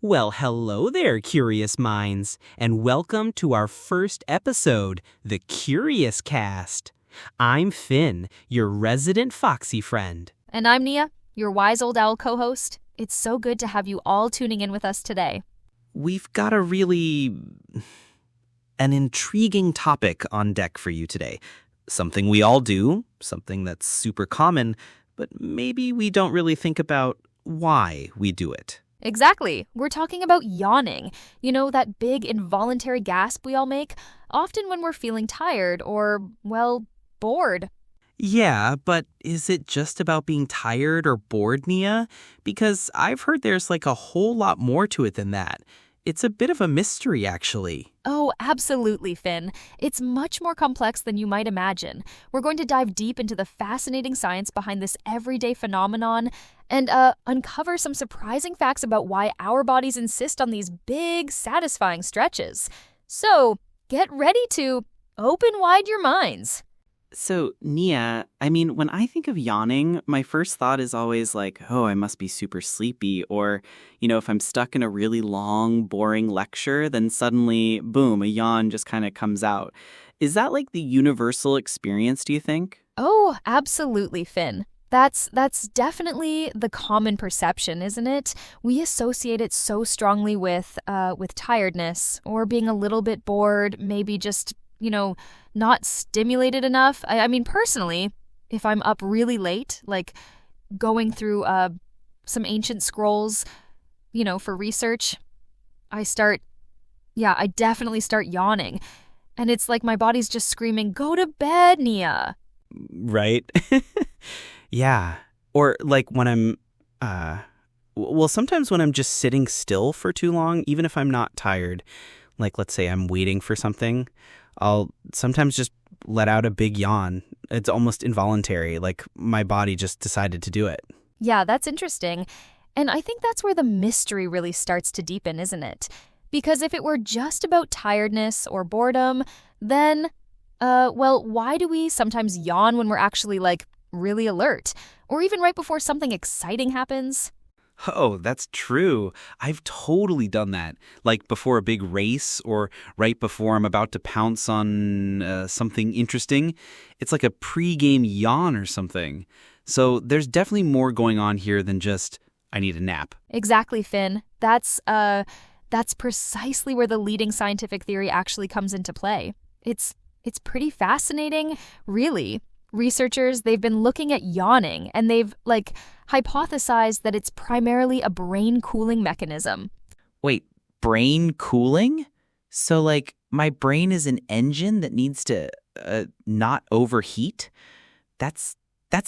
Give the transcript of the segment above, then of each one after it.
Well, hello there, curious minds, and welcome to our first episode, the Curious Cast. I'm Finn, your resident foxy friend. And I'm Nia, your wise old owl co-host. It's so good to have you all tuning in with us today. We've got an intriguing topic on deck for you today. Something we all do, something that's super common, but maybe we don't really think about why we do it. Exactly. We're talking about yawning. You know, that big involuntary gasp we all make, often when we're feeling tired or, well, bored. Yeah, but is it just about being tired or bored, Nia? Because I've heard there's a whole lot more to it than that. It's a bit of a mystery, actually. Oh, absolutely, Finn. It's much more complex than you might imagine. We're going to dive deep into the fascinating science behind this everyday phenomenon and uncover some surprising facts about why our bodies insist on these big, satisfying stretches. So, get ready to open wide your minds. So, Nia, when I think of yawning, my first thought is always I must be super sleepy. Or, if I'm stuck in a really long, boring lecture, then suddenly, boom, a yawn just kind of comes out. Is that the universal experience, do you think? Oh, absolutely, Finn. That's definitely the common perception, isn't it? We associate it so strongly with tiredness or being a little bit bored, maybe just not stimulated enough. I mean, personally, if I'm up really late, going through some ancient scrolls, for research, I definitely start yawning. And it's like my body's just screaming, "Go to bed, Nia." Right? Yeah. Or when I'm, sometimes when I'm just sitting still for too long, even if I'm not tired, let's say I'm waiting for something, I'll sometimes just let out a big yawn. It's almost involuntary, my body just decided to do it. Yeah, that's interesting. And I think that's where the mystery really starts to deepen, isn't it? Because if it were just about tiredness or boredom, then, why do we sometimes yawn when we're actually, really alert? Or even right before something exciting happens? Oh, that's true. I've totally done that. Before a big race or right before I'm about to pounce on something interesting. It's like a pre-game yawn or something. So there's definitely more going on here than just, I need a nap. Exactly, Finn. That's precisely where the leading scientific theory actually comes into play. It's pretty fascinating, really. Researchers, they've been looking at yawning, and they've, hypothesized that it's primarily a brain cooling mechanism. Wait, brain cooling? So, my brain is an engine that needs to not overheat? That's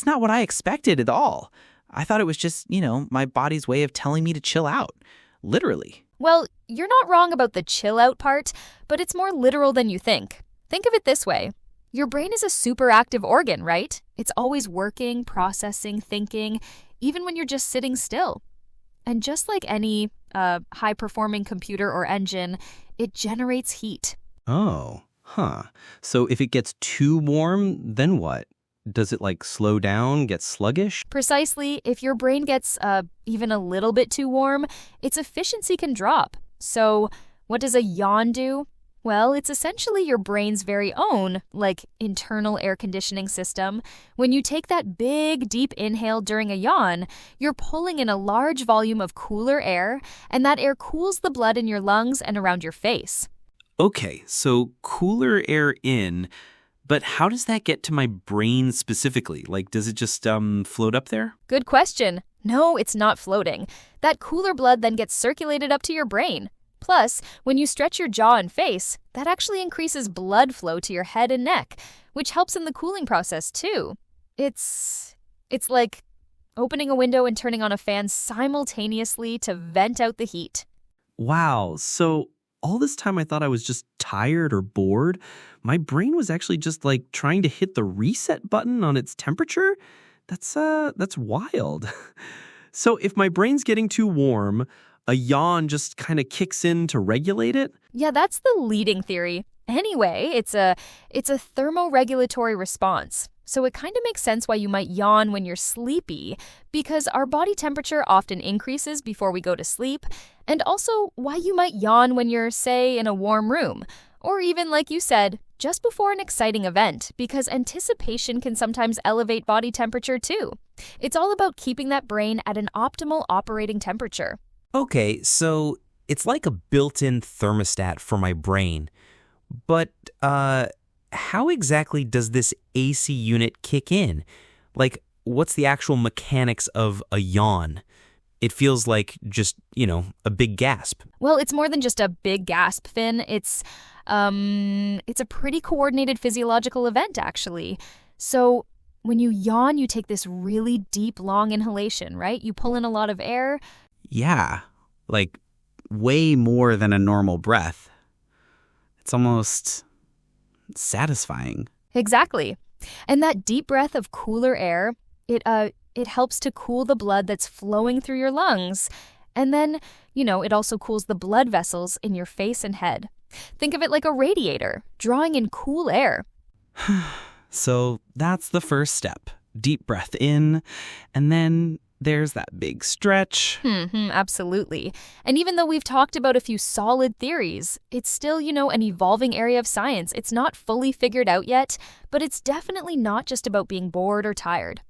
not what I expected at all. I thought it was just, my body's way of telling me to chill out. Literally. Well, you're not wrong about the chill out part, but it's more literal than you think. Think of it this way. Your brain is a super active organ, right? It's always working, processing, thinking, even when you're just sitting still. And just like any high-performing computer or engine, it generates heat. Oh, huh. So if it gets too warm, then what? Does it slow down, get sluggish? Precisely. If your brain gets even a little bit too warm, its efficiency can drop. So what does a yawn do? Well, it's essentially your brain's very own, internal air conditioning system. When you take that big, deep inhale during a yawn, you're pulling in a large volume of cooler air, and that air cools the blood in your lungs and around your face. Okay, so cooler air in, but how does that get to my brain specifically? Does it just float up there? Good question. No, it's not floating. That cooler blood then gets circulated up to your brain. Plus, when you stretch your jaw and face, that actually increases blood flow to your head and neck, which helps in the cooling process too. It's like opening a window and turning on a fan simultaneously to vent out the heat. Wow, so all this time I thought I was just tired or bored. My brain was actually just trying to hit the reset button on its temperature? That's wild. So if my brain's getting too warm, a yawn just kind of kicks in to regulate it? Yeah, that's the leading theory. Anyway, it's a thermoregulatory response. So it kind of makes sense why you might yawn when you're sleepy, because our body temperature often increases before we go to sleep, and also why you might yawn when you're, say, in a warm room, or even, like you said, just before an exciting event, because anticipation can sometimes elevate body temperature too. It's all about keeping that brain at an optimal operating temperature. Okay, so it's like a built-in thermostat for my brain. But, how exactly does this AC unit kick in? Like, what's the actual mechanics of a yawn? It feels like just, a big gasp. Well, it's more than just a big gasp, Finn. It's a pretty coordinated physiological event, actually. So when you yawn, you take this really deep, long inhalation, right? You pull in a lot of air. Yeah, like way more than a normal breath. It's almost satisfying. Exactly. And that deep breath of cooler air, it helps to cool the blood that's flowing through your lungs. And then, it also cools the blood vessels in your face and head. Think of it like a radiator, drawing in cool air. So that's the first step. Deep breath in, and then there's that big stretch. Absolutely. And even though we've talked about a few solid theories, it's still, an evolving area of science. It's not fully figured out yet, but it's definitely not just about being bored or tired.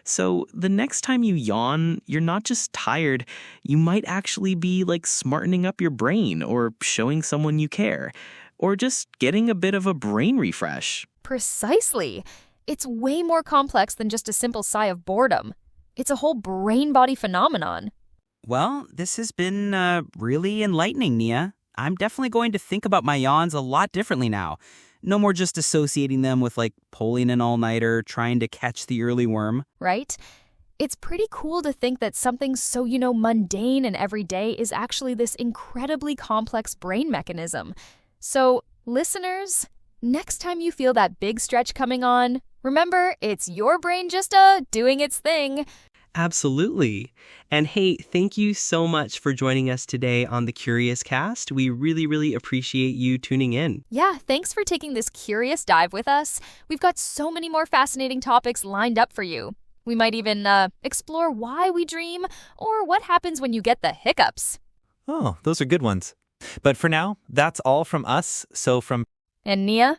So the next time you yawn, you're not just tired. You might actually be like smartening up your brain or showing someone you care or just getting a bit of a brain refresh. Precisely. It's way more complex than just a simple sigh of boredom. It's a whole brain-body phenomenon. Well, this has been really enlightening, Nia. I'm definitely going to think about my yawns a lot differently now. No more just associating them with pulling an all-nighter, trying to catch the early worm. Right? It's pretty cool to think that something so, mundane and everyday is actually this incredibly complex brain mechanism. So, listeners, next time you feel that big stretch coming on, remember, it's your brain just doing its thing. Absolutely. And hey, thank you so much for joining us today on the Curious Cast. We really, really appreciate you tuning in. Yeah, thanks for taking this curious dive with us. We've got so many more fascinating topics lined up for you. We might even explore why we dream or what happens when you get the hiccups. Oh, those are good ones. But for now, that's all from us. So from And Nia,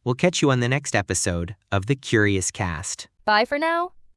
We'll catch you on the next episode of the Curious Cast. bye for now.